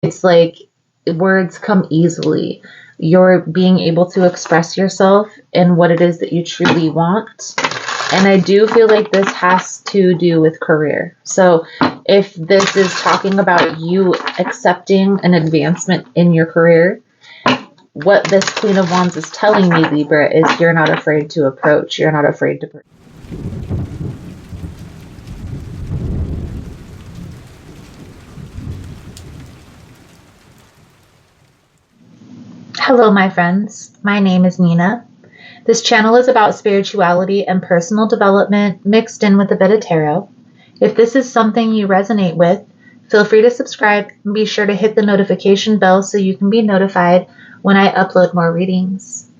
It's like words come easily. You're being able to express yourself and what it is that you truly want. And I do feel like this has to do with career. So if this is talking about you accepting an advancement in your career, what this Queen of Wands is telling me, Libra, is you're not afraid to approach. You're not afraid to. Hello, my friends. My name is Nina. This channel is about spirituality and personal development mixed in with a bit of tarot. If this is something you resonate with, feel free to subscribe and be sure to hit the notification bell so you can be notified when I upload more readings.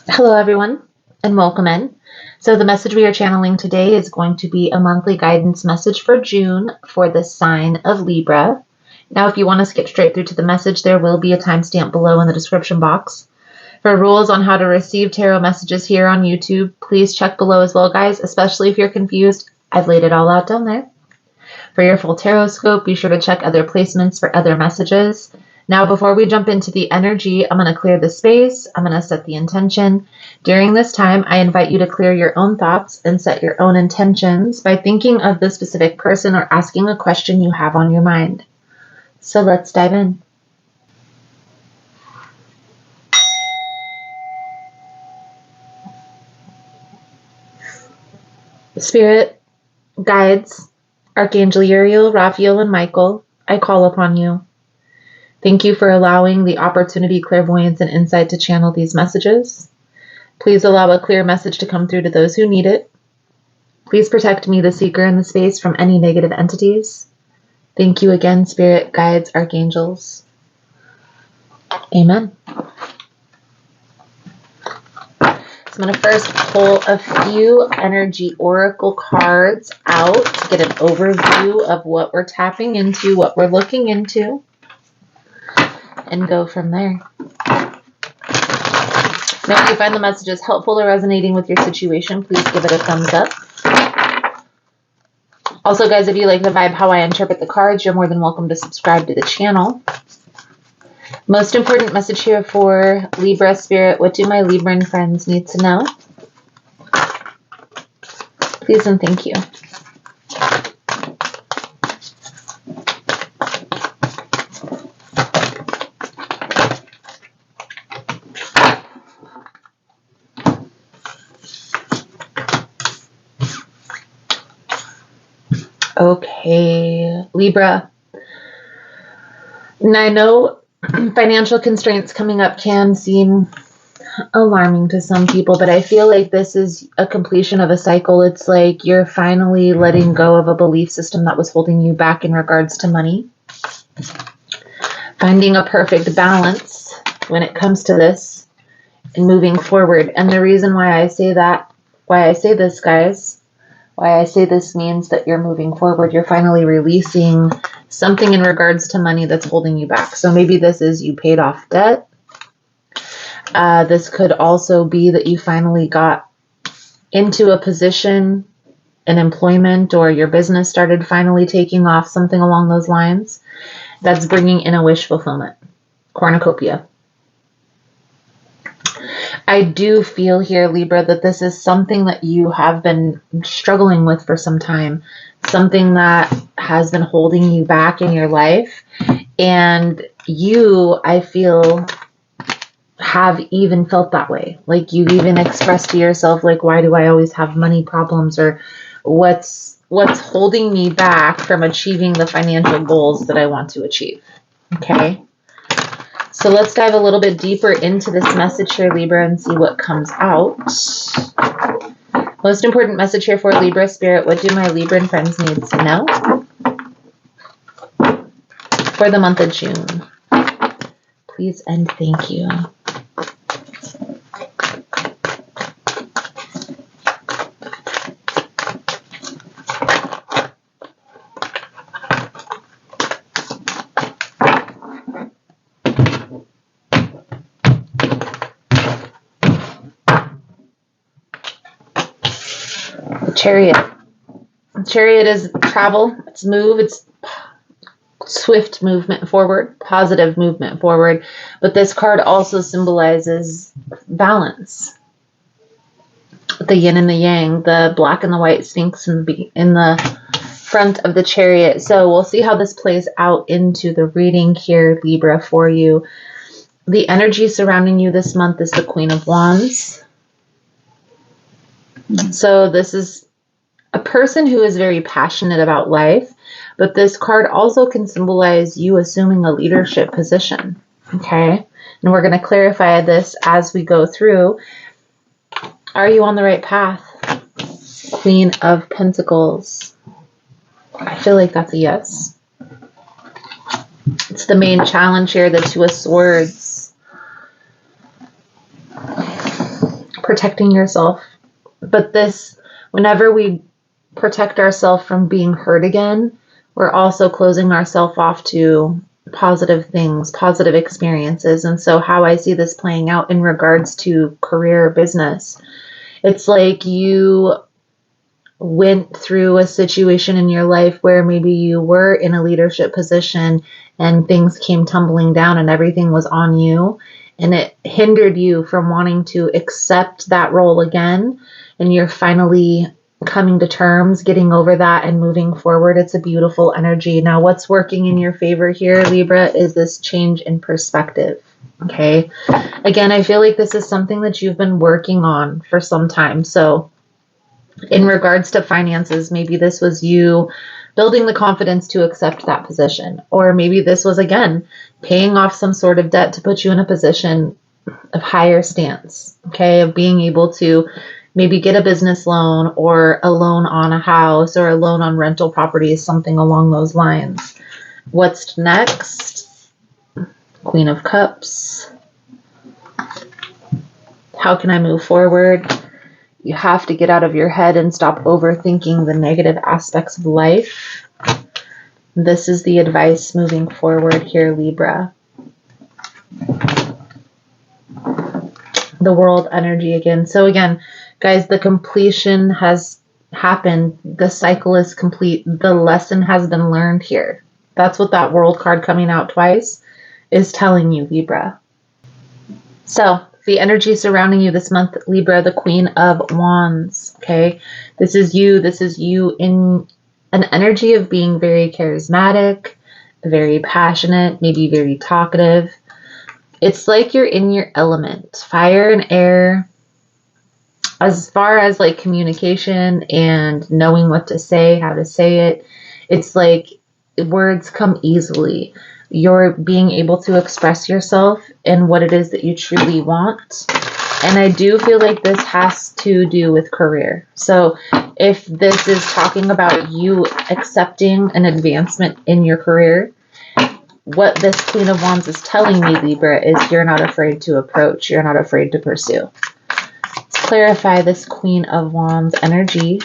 Hello, everyone, and welcome in. So the message we are channeling today is going to be a monthly guidance message for June for the sign of Libra. Now, if you want to skip straight through to the message, there will be a timestamp below in the description box. For rules on how to receive tarot messages here on YouTube, please check below as well, guys, especially if you're confused. I've laid it all out down there. For your full tarot scope, be sure to check other placements for other messages. Now, before we jump into the energy, I'm going to clear the space. I'm going to set the intention. During this time, I invite you to clear your own thoughts and set your own intentions by thinking of the specific person or asking a question you have on your mind. So let's dive in. Spirit, guides, Archangel Uriel, Raphael, and Michael, I call upon you. Thank you for allowing the opportunity, clairvoyance, and insight to channel these messages. Please allow a clear message to come through to those who need it. Please protect me, the seeker, in the space from any negative entities. Thank you again, Spirit, guides, archangels. Amen. So I'm going to first pull a few energy oracle cards out to get an overview of what we're tapping into, what we're looking into, and go from there. Now, if you find the messages helpful or resonating with your situation, please give it a thumbs up. Also, guys, if you like the vibe how I interpret the cards, you're more than welcome to subscribe to the channel. Most important message here for Libra Spirit. What do my Libran friends need to know? Please and thank you. Okay, Libra. Now, I know financial constraints coming up can seem alarming to some people, but I feel like this is a completion of a cycle. It's like you're finally letting go of a belief system that was holding you back in regards to money. Finding a perfect balance when it comes to this and moving forward. And the reason why I say that, why I say this, guys, why I say this means that you're moving forward. You're finally releasing something in regards to money that's holding you back. So maybe this is you paid off debt. This could also be that you finally got into a position, an employment, or your business started finally taking off, something along those lines. That's bringing in a wish fulfillment, cornucopia. I do feel here, Libra, that this is something that you have been struggling with for some time, something that has been holding you back in your life. And you, I feel, have even felt that way. Like you've even expressed to yourself, like, why do I always have money problems? Or what's holding me back from achieving the financial goals that I want to achieve? Okay. So let's dive a little bit deeper into this message here, Libra, and see what comes out. Most important message here for Libra Spirit. What do my Libran friends need to know for the month of June? Please and thank you. Chariot. Chariot is travel, it's move, it's swift movement forward, positive movement forward. But this card also symbolizes balance. The yin and the yang, the black and the white sphinx in the front of the chariot. So we'll see how this plays out into the reading here, Libra, for you. The energy surrounding you this month is the Queen of Wands. So this is a person who is very passionate about life, but this card also can symbolize you assuming a leadership position. Okay? And we're going to clarify this as we go through. Are you on the right path? Queen of Pentacles. I feel like that's a yes. It's the main challenge here, the Two of Swords. Protecting yourself. But this, whenever we protect ourselves from being hurt again, we're also closing ourselves off to positive things, positive experiences. And so how I see this playing out in regards to career or business, it's like you went through a situation in your life where maybe you were in a leadership position and things came tumbling down and everything was on you, and it hindered you from wanting to accept that role again, and you're finally coming to terms, getting over that and moving forward. It's a beautiful energy. Now, what's working in your favor here, Libra, is this change in perspective. Okay. Again, I feel like this is something that you've been working on for some time. So in regards to finances, maybe this was you building the confidence to accept that position. Or maybe this was, again, paying off some sort of debt to put you in a position of higher stance, okay, of being able to maybe get a business loan or a loan on a house or a loan on rental properties, something along those lines. What's next? Queen of Cups. How can I move forward? You have to get out of your head and stop overthinking the negative aspects of life. This is the advice moving forward here, Libra. The World energy again. So again, guys, the completion has happened. The cycle is complete. The lesson has been learned here. That's what that World card coming out twice is telling you, Libra. So the energy surrounding you this month, Libra, the Queen of Wands. Okay, this is you in an energy of being very charismatic, very passionate, maybe very talkative. It's like you're in your element, fire and air. As far as like communication and knowing what to say, how to say it, it's like words come easily. You're being able to express yourself and what it is that you truly want. And I do feel like this has to do with career. So if this is talking about you accepting an advancement in your career, what this Queen of Wands is telling me, Libra, is you're not afraid to approach. You're not afraid to pursue. Let's clarify this Queen of Wands energy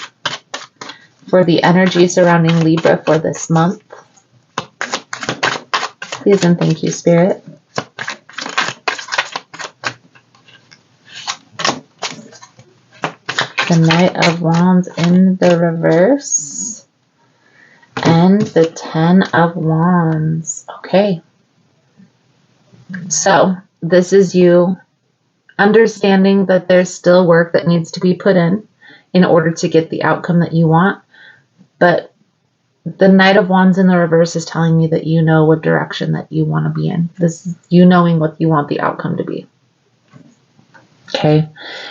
for the energy surrounding Libra for this month. Please and thank you, Spirit. The Knight of Wands in the reverse. And the Ten of Wands. Okay. So this is you understanding that there's still work that needs to be put in order to get the outcome that you want. But the Knight of Wands in the reverse is telling me that you know what direction that you want to be in. This is you knowing what you want the outcome to be. Okay.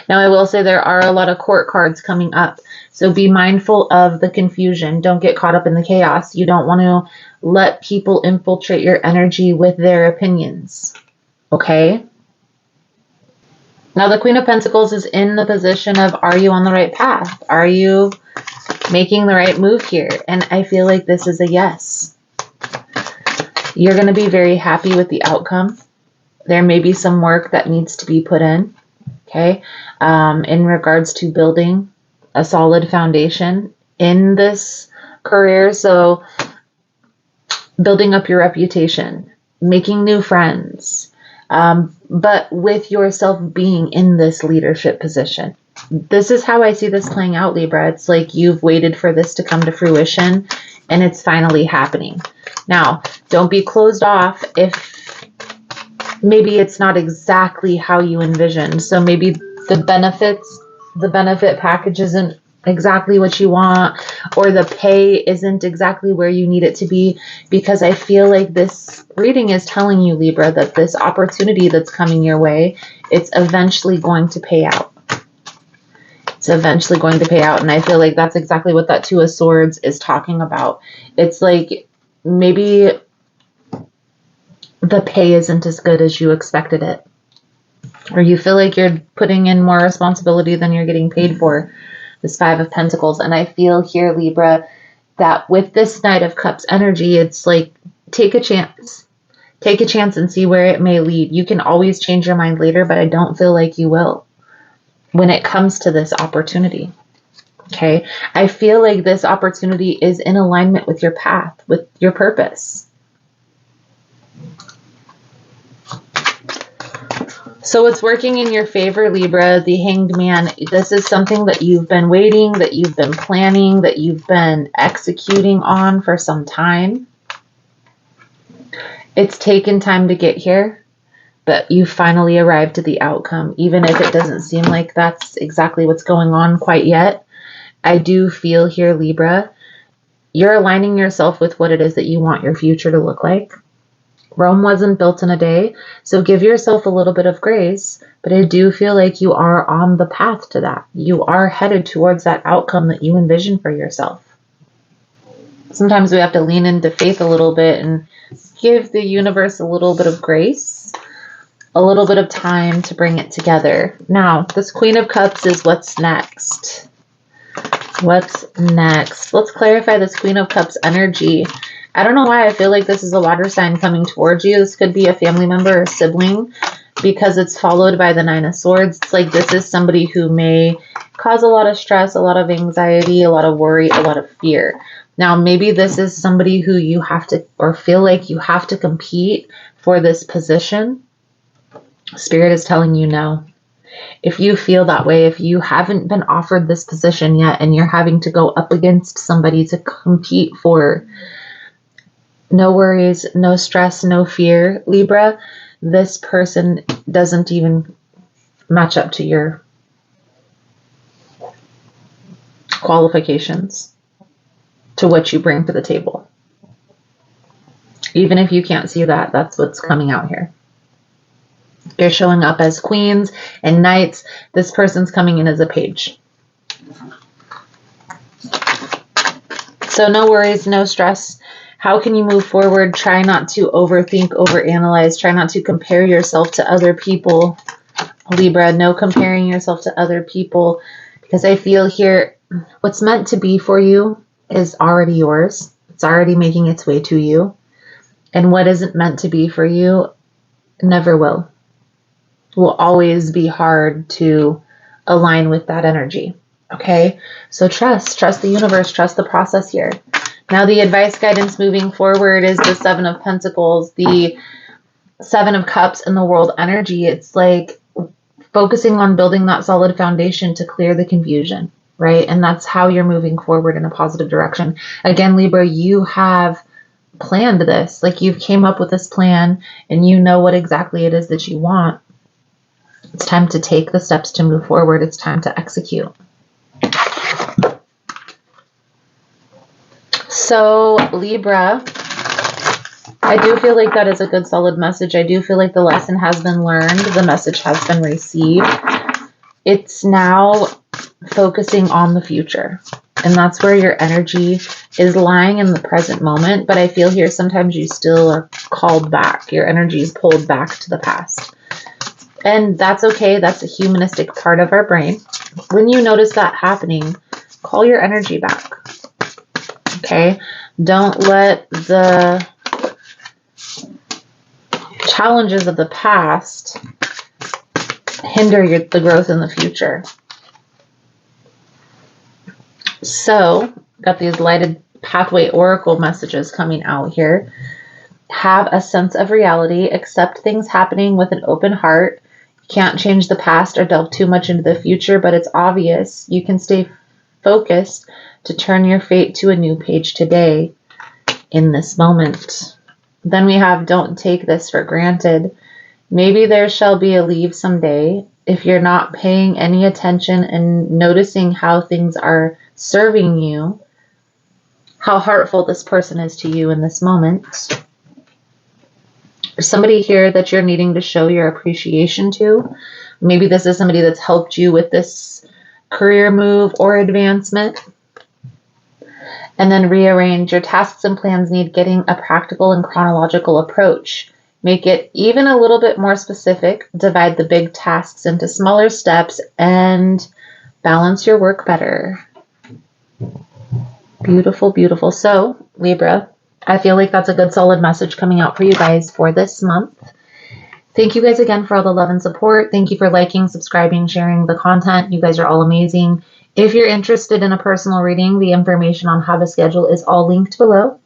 Now I will say there are a lot of court cards coming up. So be mindful of the confusion. Don't get caught up in the chaos. You don't want to let people infiltrate your energy with their opinions. Okay. Now the Queen of Pentacles is in the position of, are you on the right path? Are you making the right move here? And I feel like this is a yes. You're going to be very happy with the outcome. There may be some work that needs to be put in. Okay. In regards to building a solid foundation in this career. So building up your reputation, making new friends, but with yourself being in this leadership position. This is how I see this playing out, Libra. It's like you've waited for this to come to fruition and it's finally happening. Now, don't be closed off if maybe it's not exactly how you envisioned. So maybe the benefit package isn't exactly what you want, or the pay isn't exactly where you need it to be, because I feel like this reading is telling you, Libra, that this opportunity that's coming your way, it's eventually going to pay out. It's eventually going to pay out. And I feel like that's exactly what that Two of Swords is talking about. It's like maybe the pay isn't as good as you expected it, or you feel like you're putting in more responsibility than you're getting paid for. This Five of Pentacles. And I feel here, Libra, that with this Knight of Cups energy, it's like, take a chance. Take a chance and see where it may lead. You can always change your mind later, but I don't feel like you will when it comes to this opportunity. Okay? I feel like this opportunity is in alignment with your path, with your purpose. So it's working in your favor, Libra, the Hanged Man. This is something that you've been waiting, that you've been planning, that you've been executing on for some time. It's taken time to get here, but you finally arrived at the outcome, even if it doesn't seem like that's exactly what's going on quite yet. I do feel here, Libra, you're aligning yourself with what it is that you want your future to look like. Rome wasn't built in a day, so give yourself a little bit of grace, but I do feel like you are on the path to that. You are headed towards that outcome that you envision for yourself. Sometimes we have to lean into faith a little bit and give the universe a little bit of grace, a little bit of time to bring it together. Now, this Queen of Cups is what's next. What's next? Let's clarify this Queen of Cups energy. I don't know why I feel like this is a water sign coming towards you. This could be a family member or sibling, because it's followed by the Nine of Swords. It's like this is somebody who may cause a lot of stress, a lot of anxiety, a lot of worry, a lot of fear. Now, maybe this is somebody who you have to, or feel like you have to compete for this position. Spirit is telling you no. If you feel that way, if you haven't been offered this position yet and you're having to go up against somebody to compete for, no worries, no stress, no fear, Libra. This person doesn't even match up to your qualifications, to what you bring to the table. Even if you can't see that, that's what's coming out here. You're showing up as queens and knights. This person's coming in as a page. So no worries, no stress. How can you move forward? Try not to overthink, overanalyze. Try not to compare yourself to other people. Libra, no comparing yourself to other people. Because I feel here, what's meant to be for you is already yours. It's already making its way to you. And what isn't meant to be for you never will. It will always be hard to align with that energy. Okay? So trust the universe, trust the process here. Now the advice guidance moving forward is the Seven of Pentacles, the Seven of Cups, and the World energy. It's like focusing on building that solid foundation to clear the confusion, right? And that's how you're moving forward in a positive direction. Again, Libra, you have planned this. Like you've came up with this plan and you know what exactly it is that you want. It's time to take the steps to move forward. It's time to execute. So Libra, I do feel like that is a good solid message. I do feel like the lesson has been learned. The message has been received. It's now focusing on the future. And that's where your energy is lying in the present moment. But I feel here sometimes you still are called back. Your energy is pulled back to the past. And that's okay. That's a humanistic part of our brain. When you notice that happening, call your energy back. Okay? Don't let the challenges of the past hinder the growth in the future. So, got these lighted pathway oracle messages coming out here. Have a sense of reality. Accept things happening with an open heart. You can't change the past or delve too much into the future, but it's obvious. You can stay focused to turn your fate to a new page today. in this moment. Then we have don't take this for granted. Maybe there shall be a leave someday. If you're not paying any attention and noticing how things are serving you, how heartful this person is to you in this moment. There's somebody here that you're needing to show your appreciation to. Maybe this is somebody that's helped you with this career move or advancement. And then rearrange. Your tasks and plans need getting a practical and chronological approach. Make it even a little bit more specific. Divide the big tasks into smaller steps and balance your work better. Beautiful, beautiful. So, Libra, I feel like that's a good solid message coming out for you guys for this month. Thank you guys again for all the love and support. Thank you for liking, subscribing, sharing the content. You guys are all amazing. If you're interested in a personal reading, the information on how to schedule is all linked below.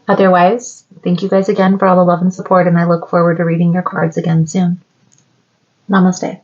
Otherwise, thank you guys again for all the love and support, and I look forward to reading your cards again soon. Namaste.